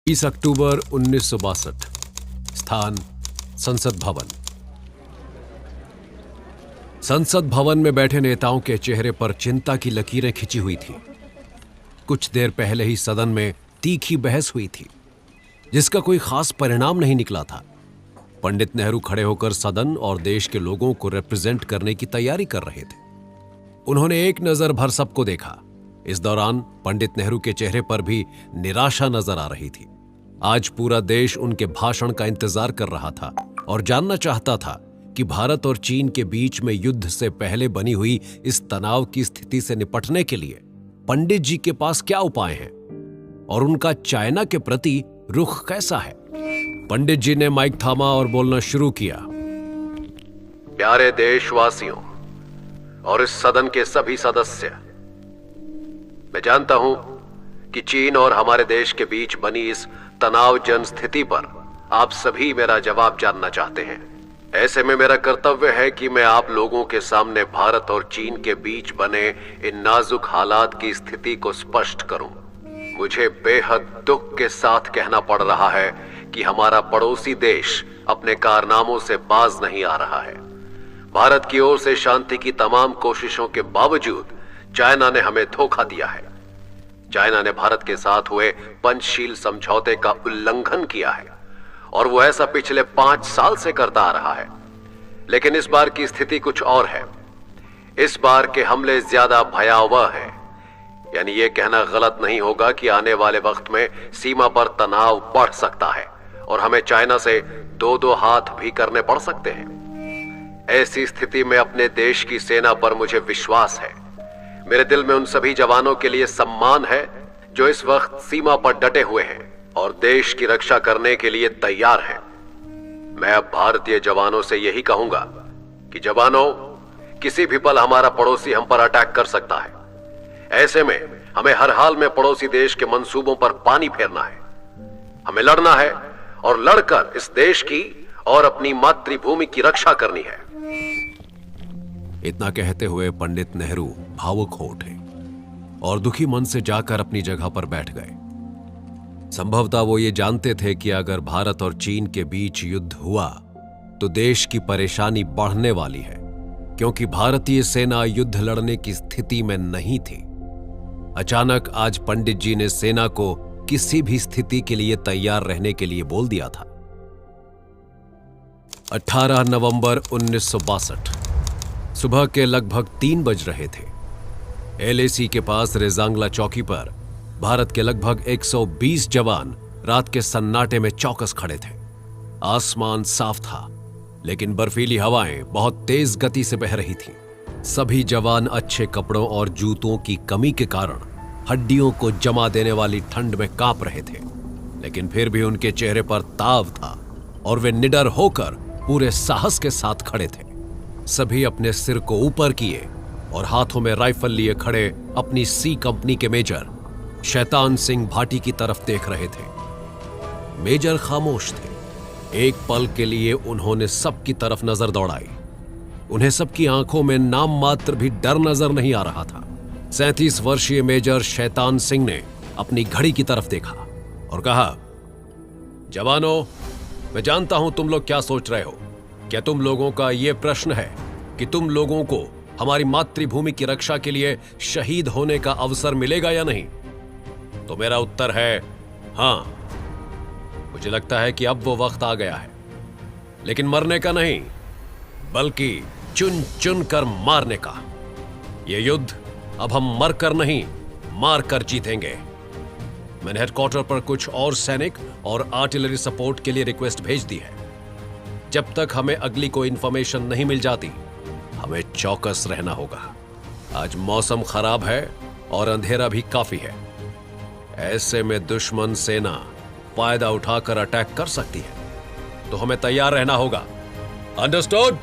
30 अक्टूबर 1962। स्थान संसद भवन। संसद भवन में बैठे नेताओं के चेहरे पर चिंता की लकीरें खिंची हुई थी। कुछ देर पहले ही सदन में तीखी बहस हुई थी जिसका कोई खास परिणाम नहीं निकला था। पंडित नेहरू खड़े होकर सदन और देश के लोगों को रिप्रेजेंट करने की तैयारी कर रहे थे। उन्होंने एक नजर भर सबको देखा। इस दौरान पंडित नेहरू के चेहरे पर भी निराशा नजर आ रही थी। आज पूरा देश उनके भाषण का इंतजार कर रहा था और जानना चाहता था कि भारत और चीन के बीच में युद्ध से पहले बनी हुई इस तनाव की स्थिति से निपटने के लिए पंडित जी के पास क्या उपाय हैं और उनका चाइना के प्रति रुख कैसा है। पंडित जी ने माइक थामा और बोलना शुरू किया। प्यारे देशवासियों और इस सदन के सभी सदस्य, मैं जानता हूं कि चीन और हमारे देश के बीच बनी इस तनावजन स्थिति पर आप सभी मेरा जवाब जानना चाहते हैं। ऐसे में मेरा कर्तव्य है कि मैं आप लोगों के सामने भारत और चीन के बीच बने इन नाजुक हालात की स्थिति को स्पष्ट करूं। मुझे बेहद दुख के साथ कहना पड़ रहा है कि हमारा पड़ोसी देश अपने कारनामों से बाज नहीं आ रहा है। भारत की ओर से शांति की तमाम कोशिशों के बावजूद चाइना ने हमें धोखा दिया है। चाइना ने भारत के साथ हुए पंचशील समझौते का उल्लंघन किया है और वो ऐसा पिछले 5 साल से करता आ रहा है। लेकिन इस बार की स्थिति कुछ और है। इस बार के हमले ज्यादा भयावह हैं। यानी ये कहना गलत नहीं होगा कि आने वाले वक्त में सीमा पर तनाव बढ़ सकता है और हमें चाइना से 2-2 हाथ भी करने पड़ सकते हैं। ऐसी स्थिति में अपने देश की सेना पर मुझे विश्वास है। मेरे दिल में उन सभी जवानों के लिए सम्मान है जो इस वक्त सीमा पर डटे हुए हैं और देश की रक्षा करने के लिए तैयार हैं। मैं अब भारतीय जवानों से यही कहूंगा कि जवानों, किसी भी पल हमारा पड़ोसी हम पर अटैक कर सकता है। ऐसे में हमें हर हाल में पड़ोसी देश के मंसूबों पर पानी फेरना है। हमें लड़ना है और लड़कर इस देश की और अपनी मातृभूमि की रक्षा करनी है। इतना कहते हुए पंडित नेहरू भावुक हो उठे और दुखी मन से जाकर अपनी जगह पर बैठ गए। संभवतः वो ये जानते थे कि अगर भारत और चीन के बीच युद्ध हुआ तो देश की परेशानी बढ़ने वाली है, क्योंकि भारतीय सेना युद्ध लड़ने की स्थिति में नहीं थी। अचानक आज पंडित जी ने सेना को किसी भी स्थिति के लिए तैयार रहने के लिए बोल दिया था। 18 नवंबर 1962 सुबह के लगभग 3 बज रहे थे। एलएसी के पास रेजांगला चौकी पर भारत के लगभग 120 जवान रात के सन्नाटे में चौकस खड़े थे। आसमान साफ था, लेकिन बर्फीली हवाएं बहुत तेज गति से बह रही थीं। सभी जवान अच्छे कपड़ों और जूतों की कमी के कारण हड्डियों को जमा देने वाली ठंड में कांप रहे थे, लेकिन फिर भी उनके चेहरे पर ताव था और वे निडर होकर पूरे साहस के साथ खड़े थे। सभी अपने सिर को ऊपर किए और हाथों में राइफल लिए खड़े अपनी सी कंपनी के मेजर शैतान सिंह भाटी की तरफ देख रहे थे। मेजर खामोश थे। एक पल के लिए उन्होंने सबकी तरफ नजर दौड़ाई। उन्हें सबकी आंखों में नाम मात्र भी डर नजर नहीं आ रहा था। 37 वर्षीय मेजर शैतान सिंह ने अपनी घड़ी की तरफ देखा और कहा, जवानों, मैं जानता हूं तुम लोग क्या सोच रहे हो। क्या तुम लोगों का यह प्रश्न है कि तुम लोगों को हमारी मातृभूमि की रक्षा के लिए शहीद होने का अवसर मिलेगा या नहीं? तो मेरा उत्तर है हां। मुझे लगता है कि अब वो वक्त आ गया है, लेकिन मरने का नहीं, बल्कि चुन चुन कर मारने का। यह युद्ध अब हम मरकर नहीं, मार कर जीतेंगे। मैंने हेडक्वार्टर पर कुछ और सैनिक और आर्टिलरी सपोर्ट के लिए रिक्वेस्ट भेज दी है। जब तक हमें अगली कोई इंफॉर्मेशन नहीं मिल जाती, हमें चौकस रहना होगा। आज मौसम खराब है और अंधेरा भी काफी है। ऐसे में दुश्मन सेना फायदा उठाकर अटैक कर सकती है, तो हमें तैयार रहना होगा। अंडरस्टूड?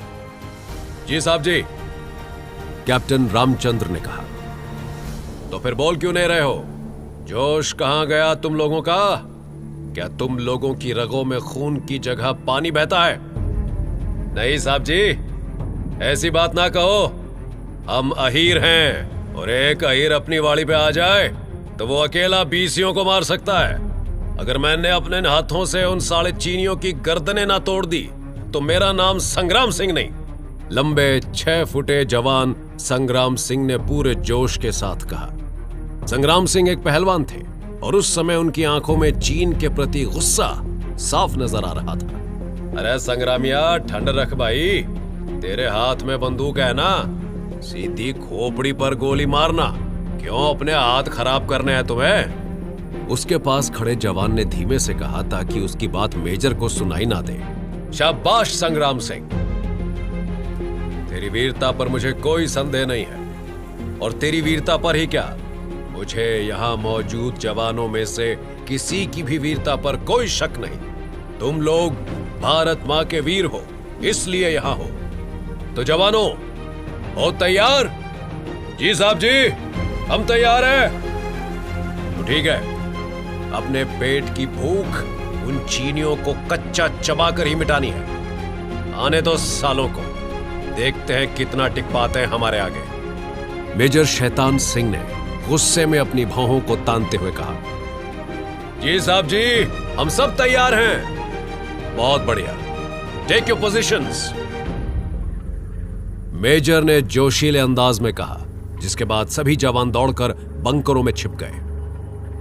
जी साहब जी, कैप्टन रामचंद्र ने कहा। तो फिर बोल क्यों नहीं रहे हो? जोश कहां गया तुम लोगों का? क्या तुम लोगों की रगों में खून की जगह पानी बहता है? नहीं साहब जी, ऐसी बात ना कहो। हम अहीर हैं और एक अहीर अपनी वाड़ी पे आ जाए तो वो अकेला 20 को मार सकता है। अगर मैंने अपने हाथों से उन साले चीनियों की गर्दनें ना तोड़ दी तो मेरा नाम संग्राम सिंह नहीं। लंबे 6 फुटे जवान संग्राम सिंह ने पूरे जोश के साथ कहा। संग्राम सिंह एक पहलवान थे और उस समय उनकी आंखों में चीन के प्रति गुस्सा साफ नजर आ रहा था। अरे संग्रामिया, ठंड रख भाई, तेरे हाथ में बंदूक है ना, सीधी खोपड़ी पर गोली मारना। क्यों अपने हाथ खराब करने हैं तुम्हें? उसके पास खड़े जवान ने धीमे से कहा ताकि उसकी बात मेजर को सुनाई ना दे। शाबाश संग्राम सिंह, तेरी वीरता पर मुझे कोई संदेह नहीं है, और तेरी वीरता पर ही क्या, मुझे यहां मौजूद जवानों में से किसी की भी वीरता पर कोई शक नहीं। तुम लोग भारत मां के वीर हो, इसलिए यहां हो। तो जवानों, हो तैयार? जी साहब जी, हम तैयार हैं। तो ठीक है, अपने पेट की भूख उन चीनियों को कच्चा चबाकर ही मिटानी है। आने दो सालों को, देखते हैं कितना टिक पाते हैं हमारे आगे। मेजर शैतान सिंह ने गुस्से में अपनी भौहों को तानते हुए कहा। जी साहब जी, हम सब तैयार हैं। बहुत बढ़िया, टेक योर पोजीशंस। मेजर ने जोशीले अंदाज में कहा, जिसके बाद सभी जवान दौड़कर बंकरों में छिप गए।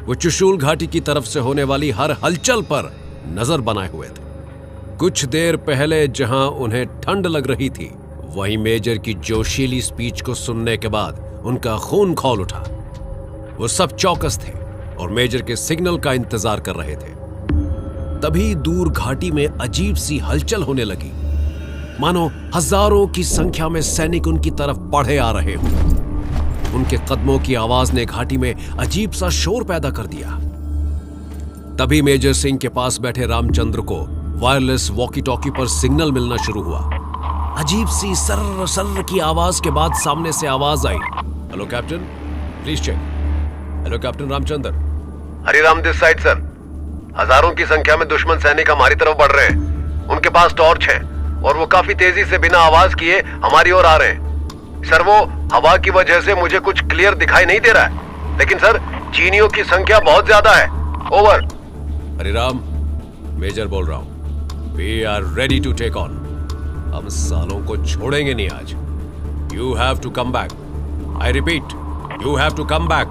वो चुशूल घाटी की तरफ से होने वाली हर हलचल पर नजर बनाए हुए थे। कुछ देर पहले जहां उन्हें ठंड लग रही थी, वहीं मेजर की जोशीली स्पीच को सुनने के बाद उनका खून खौल उठा। वो सब चौकस थे और मेजर के सिग्नल का इंतजार कर रहे थे। तभी दूर घाटी में अजीब सी हलचल होने लगी, मानो हजारों की संख्या में सैनिक उनकी तरफ बढ़े आ रहे हों। उनके कदमों की आवाज ने घाटी में अजीब सा शोर पैदा कर दिया। तभी मेजर सिंह के पास बैठे रामचंद्र को वायरलेस वॉकी टॉकी पर सिग्नल मिलना शुरू हुआ। अजीब सी सर्र सर्र की आवाज के बाद सामने से आवाज आई, hello captain, please check. Hello captain Ramchandra. Hariram this side sir. हजारों की संख्या में दुश्मन सैनिक हमारी तरफ बढ़ रहे हैं। उनके पास टॉर्च है और वो काफी तेजी से बिना आवाज किए हमारी ओर आ रहे हैं। सर, वो हवा की वजह से मुझे कुछ क्लियर दिखाई नहीं दे रहा है, लेकिन सर चीनियों की संख्या बहुत ज्यादा है। ओवर। हरिराम, मेजर बोल रहा हूं। We are ready to take on. हम सालों को छोड़ेंगे नहीं आज। You have to come back. I repeat, you have to come back.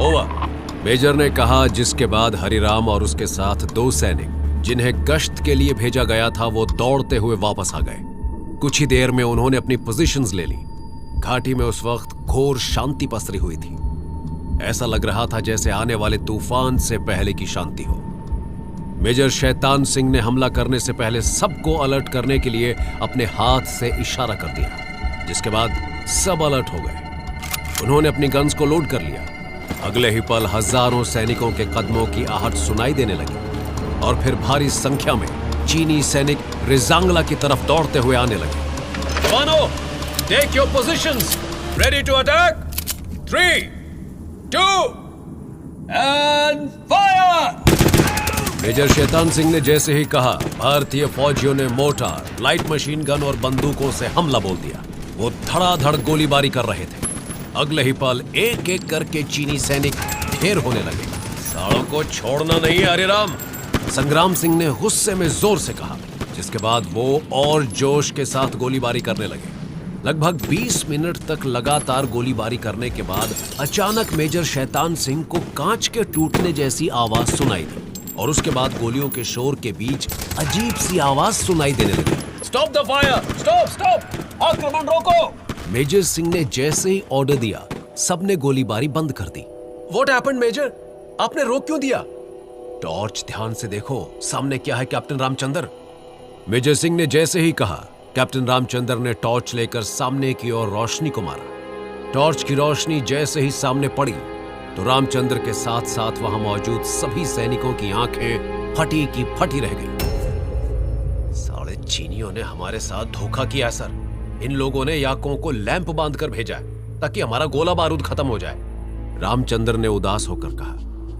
Over. Major ने कहा, जिसके बाद हरिराम और उसके साथ 2 सैनिक जिन्हें गश्त के लिए भेजा गया था वो दौड़ते हुए वापस आ गए। कुछ ही देर में उन्होंने अपनी पोजीशंस ले ली। घाटी में उस वक्त घोर शांति पसरी हुई थी। ऐसा लग रहा था जैसे आने वाले तूफान से पहले की शांति हो। मेजर शैतान सिंह ने हमला करने से पहले सबको अलर्ट करने के लिए अपने हाथ से इशारा कर दिया, जिसके बाद सब अलर्ट हो गए। उन्होंने अपनी गन्स को लोड कर लिया। अगले ही पल हजारों सैनिकों के कदमों की आहट सुनाई देने लगी और फिर भारी संख्या में चीनी सैनिक रेजांगला की तरफ दौड़ते हुए आने लगे। जवानों, take your positions, ready to attack. 3, 2 and fire. Major Shaitan Singh ने जैसे ही कहा, भारतीय फौजियों ने मोर्टार, लाइट मशीन गन और बंदूकों से हमला बोल दिया। वो धड़ाधड़ गोलीबारी कर रहे थे। अगले ही पल एक एक करके चीनी सैनिक ढेर होने लगे। सालों को छोड़ना नहीं है हरिराम, संग्राम सिंह ने गुस्से में जोर से कहा, जिसके बाद वो और जोश के साथ गोलीबारी करने लगे। लगभग 20 मिनट तक लगातार गोलीबारी करने के बाद अचानक मेजर शैतान सिंह को कांच के टूटने जैसी आवाज सुनाई दी और उसके बाद गोलियों के शोर के बीच अजीब सी आवाज सुनाई देने लगी। Stop the fire! Stop! Stop! आक्रमण रोको! मेजर सिंह ने जैसे ही ऑर्डर दिया, सबने गोलीबारी बंद कर दी। What happened, major? आपने रोक क्यों दिया? टॉर्च ध्यान से देखो, सामने क्या है कैप्टन रामचंद्र? मेजर सिंह ने जैसे ही कहा, कैप्टन रामचंद्र ने टॉर्च लेकर सामने की ओर रोशनी को मारा। टॉर्च की रोशनी जैसे ही सामने पड़ी तो रामचंद्र के साथ साथ वहां मौजूद सभी सैनिकों की आंखें फटी की फटी रह गईं। साले चीनियों ने हमारे साथ धोखा किया सर। इन लोगों ने याकों को लैंप बांधकर भेजा है ताकि हमारा गोला बारूद खत्म हो जाए। रामचंद्र ने उदास होकर कहा,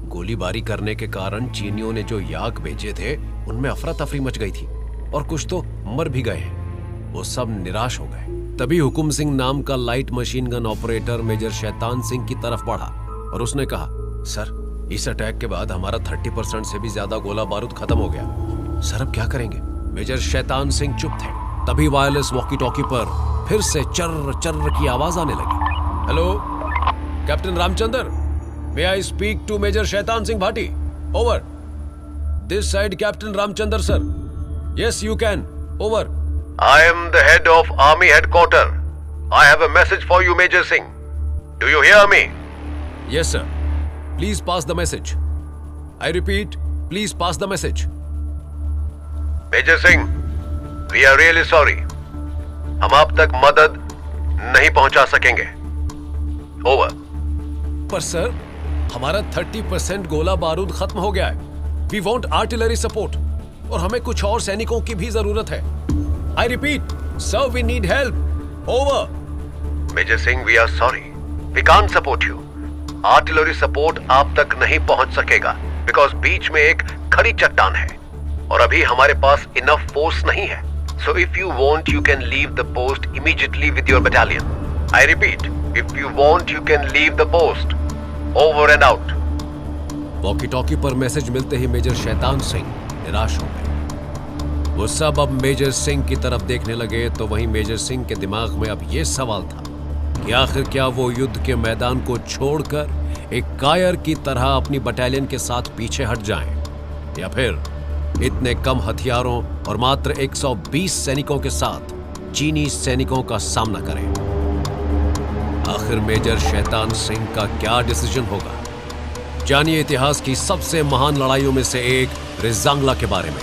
गोलीबारी करने के कारण चीनियों ने जो याक भेजे थे उनमें अफरा तफरी मच गई थी और कुछ तो मर भी गए हैं। वो सब निराश हो गए। तभी हुकुम सिंह नाम का light machine gun operator major Shaitan Singh की तरफ बढ़ा और उसने कहा, सर इस अटैक के बाद हमारा 30% से भी ज्यादा गोला बारूद खत्म हो गया। सर अब क्या करेंगे? मेजर शैतान सिंह चुप थे, तभी वायरलेस वॉकी टॉकी पर फिर से चर्र चर्र की आवाज आने लगी। Hello captain Ramchandra, may I speak to major Shaitan Singh Bhati? Over. This side captain Ramchandra sir. Yes you can. Over. I am the head of Army Headquarter. I have a message for you, Major Singh. Do you hear me? Yes, sir. Please pass the message. I repeat, please pass the message. Major Singh, we are really sorry. हम आप तक मदद नहीं पहुंचा सकेंगे. Over. पर sir, हमारा 30% गोला बारूद खत्म हो गया है. We want artillery support. और हमें कुछ और सैनिकों की भी जरूरत है. I repeat, sir, we need help. Over. Major Singh, we are sorry. We can't support you. Artillery support आप तक नहीं पहुंच सकेगा because बीच में एक खड़ी चट्टान है और अभी हमारे पास enough force नहीं है. So if you want, you can leave the post immediately with your battalion. I repeat, if you want, you can leave the post. Over and out. Walkie talkie पर मैसेज मिलते ही major Shaitan Singh निराश हो गए। वो सब अब मेजर सिंह की तरफ देखने लगे तो वहीं मेजर सिंह के दिमाग में अब यह सवाल था कि आखिर क्या वो युद्ध के मैदान को छोड़कर एक कायर की तरह अपनी बटालियन के साथ पीछे हट जाएं या फिर इतने कम हथियारों और मात्र 120 सैनिकों के साथ चीनी सैनिकों का सामना करें। आखिर मेजर शैतान सिंह का क्या डिसीजन होगा? जानिए इतिहास की सबसे महान लड़ाइयों में से एक रेजांगला के बारे में।